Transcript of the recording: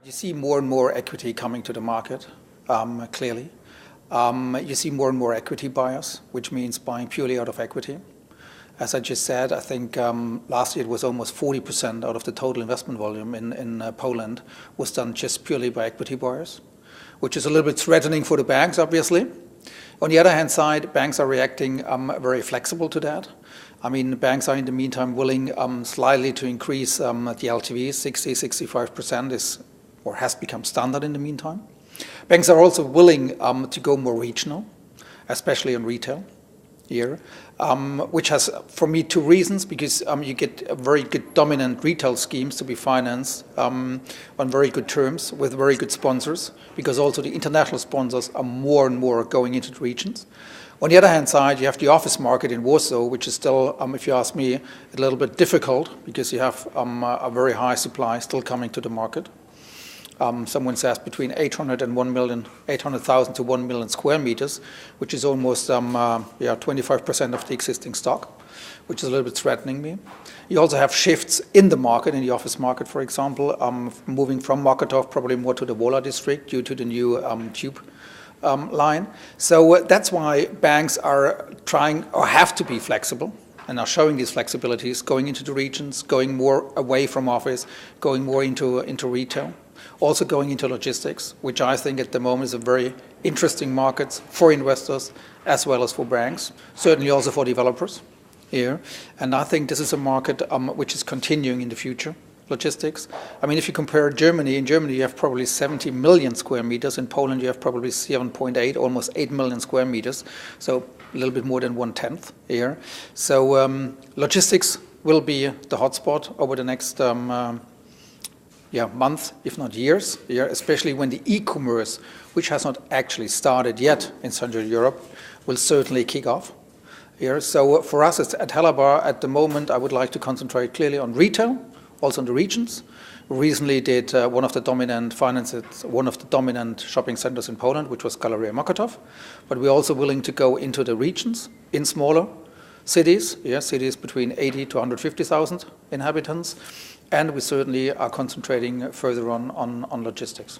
You see more and more equity coming to the market, clearly. You see more and more equity buyers, which means buying purely out of equity. As I just said, I think last year it was almost 40% out of the total investment volume in Poland was done just purely by equity buyers, which is a little bit threatening for the banks, obviously. On the other hand side, banks are reacting very flexible to that. I mean, banks are in the meantime willing slightly to increase the LTV. 60-65% is or has become standard in the meantime. Banks are also willing to go more regional, especially in retail here, which has, for me, two reasons, because you get very good dominant retail schemes to be financed on very good terms with very good sponsors, because also the international sponsors are more and more going into the regions. On the other hand side, you have the office market in Warsaw, which is still, if you ask me, a little bit difficult, because you have a very high supply still coming to the market. Someone says between 800,000 to 1 million square meters, which is almost 25% of the existing stock, which is a little bit threatening me. You also have shifts in the market, in the office market, for example, moving from Mokotów probably more to the Wola district due to the new tube line. So that's why banks are trying or have to be flexible and are showing these flexibilities, going into the regions, going more away from office, going more into retail. Also going into logistics, which I think at the moment is a very interesting market for investors as well as for banks, certainly also for developers here. And I think this is a market which is continuing in the future, logistics. I mean, if you compare Germany, in Germany you have probably 70 million square meters. In Poland you have probably 7.8, almost 8 million square meters. So a little bit more than 1/10 here. So logistics will be the hotspot over the next months, if not years, especially when the e-commerce, which has not actually started yet in Central Europe, will certainly kick off here. So for us at Helaba, at the moment, I would like to concentrate clearly on retail, also in the regions. We recently did one of the dominant shopping centers in Poland, which was Galeria Mokotów. But we're also willing to go into the regions in smaller cities, cities between 80 to 150,000 inhabitants. And we certainly are concentrating further on logistics.